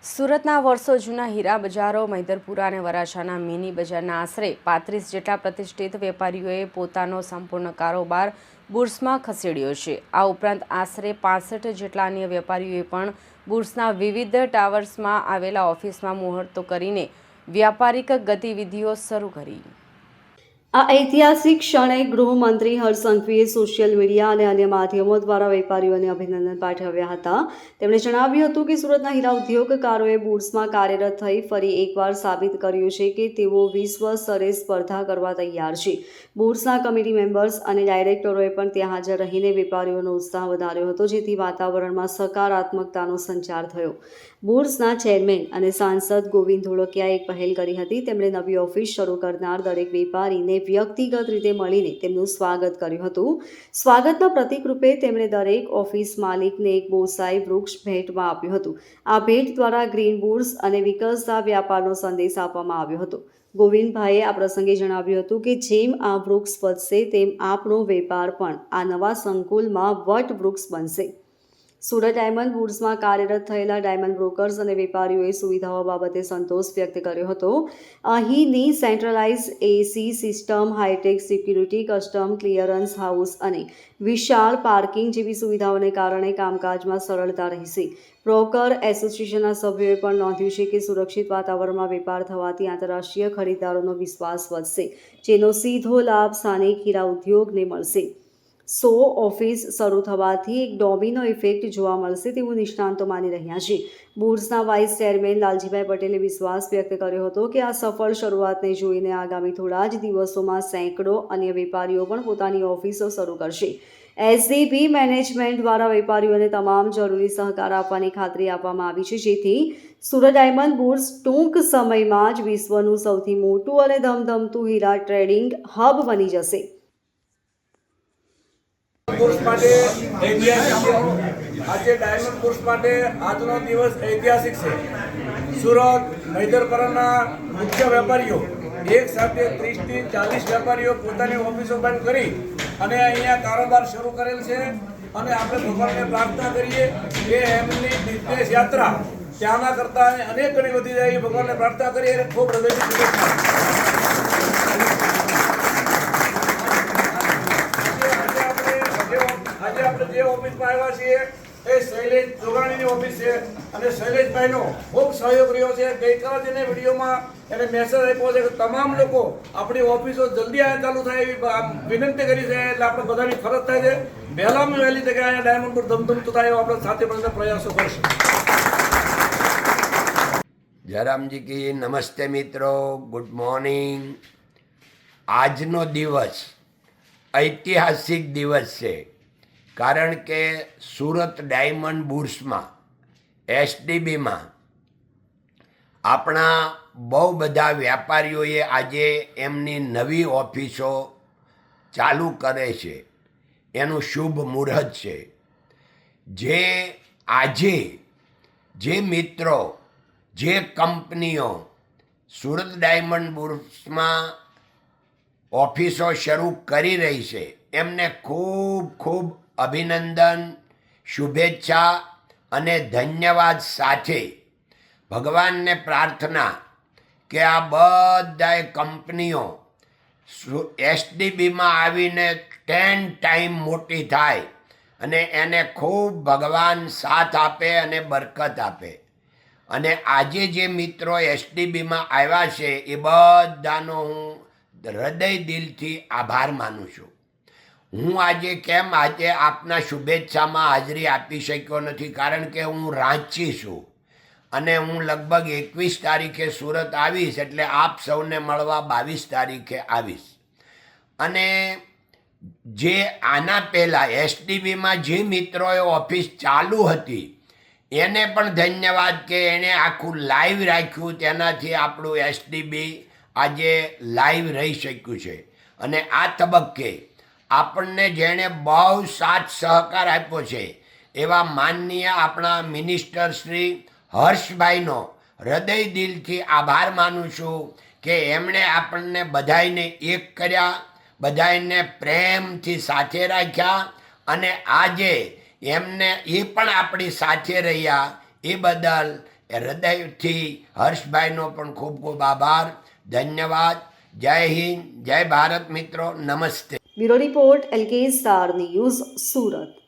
સુરતના વર્ષો જૂના હીરા બજારો, મૈદરપુરા અને વરાછાના મિની બજારના આશરે 35 જેટલા પ્રતિષ્ઠિત વેપારીઓએ પોતાનો સંપૂર્ણ કારોબાર બુર્સમાં ખસેડ્યો છે. આ ઉપરાંત આશરે 65 જેટલા અન્ય વેપારીઓએ પણ બુર્સના વિવિધ ટાવર્સમાં આવેલા ઓફિસમાં મુહૂર્તો કરીને વ્યાપારિક ગતિવિધિઓ શરૂ કરી. આ ઐતિહાસિક ક્ષણે ગૃહમંત્રી હર્ષ સંઘવીએ સોશિયલ મીડિયા અને અન્ય માધ્યમો દ્વારા વેપારીઓને અભિનંદન પાઠવ્યા હતા. તેમણે જણાવ્યું હતું કે સુરતના હીરા ઉદ્યોગકારોએ બુર્સમાં કાર્યરત થઈ ફરી એકવાર સાબિત કર્યું છે કે તેઓ વિશ્વ સ્તરે સ્પર્ધા કરવા તૈયાર છે. બુર્સના કમિટી મેમ્બર્સ અને ડાયરેક્ટરોએ પણ ત્યાં હાજર રહીને વેપારીઓનો ઉત્સાહ વધાર્યો હતો, જેથી વાતાવરણમાં સકારાત્મકતાનો સંચાર થયો. બુર્સના ચેરમેન અને સાંસદ ગોવિંદ ધોળકિયાએ એક પહેલ કરી હતી. તેમણે નવી ઓફિસ શરૂ કરનાર દરેક વેપારીને વ્યક્તિગત રીતે મળીને તેમનું સ્વાગત કર્યું હતું. સ્વાગતના પ્રતીક રૂપે તેમણે દરેક ઓફિસ માલિકને એક બોસાઈ વૃક્ષ ભેટમાં આપ્યું હતું. આ ભેટ દ્વારા ગ્રીન બુર્સ અને વિકસતા વ્યાપારનો સંદેશ આપવામાં આવ્યો હતો. ગોવિંદભાઈએ આ પ્રસંગે જણાવ્યું હતું કે જેમ આ વૃક્ષ વધશે તેમ આપણો વેપાર પણ આ નવા સંકુલમાં વટ વૃક્ષ બનશે. સુરત ડાયમંડ બુર્સમાં કાર્યરત થયેલા ડાયમંડ બ્રોકર્સ અને વેપારીઓએ સુવિધાઓ બાબતે સંતોષ વ્યક્ત કર્યો હતો. અહીંની centralise AC system, high tech security, custom clearance house અને વિશાળ પાર્કિંગ જેવી સુવિધાઓને કારણે કામકાજમાં સરળતા રહેશે. બ્રોકર એસોસિએશનના સભ્યોએ પણ નોંધ્યું છે કે સુરક્ષિત વાતાવરણમાં વેપાર થવાથી આંતરરાષ્ટ્રીય ખરીદદારોનો વિશ્વાસ વધશે, જેનો સીધો લાભ સ્થાનિક હીરા ઉદ્યોગને મળશે. 100 ઓફિસ શરૂ થવાથી એક ડોમિનો ઇફેક્ટ જોવા મળશે તેવું નિષ્ણાંતો માની રહ્યા છે. બુર્સના વાઇસ ચેરમેન લાલજીભાઈ પટેલે વિશ્વાસ વ્યક્ત કર્યો હતો કે આ સફળ શરૂઆતને જોઈને આગામી થોડા જ દિવસોમાં સેંકડો અન્ય વેપારીઓ પણ પોતાની ઓફિસો શરૂ કરશે. એસડીબી મેનેજમેન્ટ દ્વારા વેપારીઓને તમામ જરૂરી સહકાર આપવાની ખાતરી આપવામાં આવી છે, જેથી સુરત ડાયમંડ બુર્સ ટૂંક સમયમાં જ વિશ્વનું સૌથી મોટું અને ધમધમતું હીરા ટ્રેડિંગ હબ બની જશે. બુર્સ માટે ઐતિહાસિક છે. આજે ડાયમંડ બુર્સ માટે આજનો દિવસ ઐતિહાસિક છે. સુરત, મૈદરપુરાના મુખ્ય વેપારીઓ એક સાથે 30 થી 40 વેપારીઓ પોતાની ઓફિસો બંધ કરી અને અહીંયા કારોબાર શરૂ કરેલ છે. અને આપણે ભગવાનને પ્રાર્થના કરીએ કે એમની બિઝનેસ યાત્રા ત્યાંના કરતાં અનેક ગણી વધી જાય એ ભગવાનને પ્રાર્થના કરીએ અને ખૂબ હૃદયથી શુભેચ્છા. આજે આપણે જે ઓફિસમાં આવ્યા છીએ એ શૈલેષ જોગાણીની ઓફિસ છે અને શૈલેષભાઈનો ખૂબ સહયોગ રહ્યો છે. ગઈકાલે તેને વિડીયોમાં એને મેસેજ આપ્યો છે કે તમામ લોકો આપણી ઓફિસો જલ્દી અહીંયા ચાલુ થાય એવી વિનંતી કરી છે. એટલે આપણે બધાની ફરજ થાય છે વહેલામાં વહેલી તકે અહીંયા ડાયમંડ પર ધમધમતું થાય એવો આપણે સાથે મળીને પ્રયાસો કરશું. જયરામજી કી નમસ્તે મિત્રો, ગુડ મોર્નિંગ. આજનો દિવસ ઐતિહાસિક દિવસ છે, કારણ કે સુરત ડાયમંડ બુર્સમાં એસડીબીમાં આપણા બહુ બધા વેપારીઓએ આજે એમની નવી ઓફિસો ચાલુ કરે છે. એનું શુભ મુહૂર્ત છે. જે આજે જે મિત્રો, જે કંપનીઓ સુરત ડાયમંડ બુર્સમાં ઓફિસો શરૂ કરી રહી છે એમને ખૂબ ખૂબ અભિનંદન, શુભેચ્છા અને ધન્યવાદ સાથે ભગવાનને પ્રાર્થના કે આ બધાય કંપનીઓ એસડીબીમાં આવીને 10 ટાઈમ મોટી થાય અને એને ખૂબ ભગવાન સાથ આપે અને બરકત આપે. અને આજે જે મિત્રો એસડીબીમાં આવ્યા છે એ બધાનો હું હૃદય દિલથી આભાર માનું છું. હું આજે આપના શુભેચ્છામાં હાજરી આપી શક્યો નથી, કારણ કે હું રાંચી છું અને હું લગભગ 21 તારીખે સુરત આવીશ, એટલે આપ સૌને મળવા 22 તારીખે આવીશ. અને જે આના પહેલાં એસડીબીમાં જે મિત્રોએ ઓફિસ ચાલુ હતી એને પણ ધન્યવાદ કે એણે આખું લાઈવ રાખ્યું, તેનાથી આપણું એસડીબી આજે લાઈવ રહી શક્યું છે. અને આ તબક્કે આપણને જેણે બહુ સાથ સહકાર આપ્યો છે એવા માનનીય આપણા મિનિસ્ટર શ્રી હર્ષભાઈનો હૃદય દિલથી આભાર માનું છું કે એમણે આપણને બધાઈને એક કર્યા, બધાને પ્રેમથી સાથે રાખ્યા અને આજે એમને એ પણ આપણી સાથે રહ્યા. એ બદલ એ હૃદયથી હર્ષભાઈનો પણ ખૂબ ખૂબ આભાર, ધન્યવાદ. જય હિન્દ, જય ભારત મિત્રો, નમસ્તે. Bureau report LK star news Surat.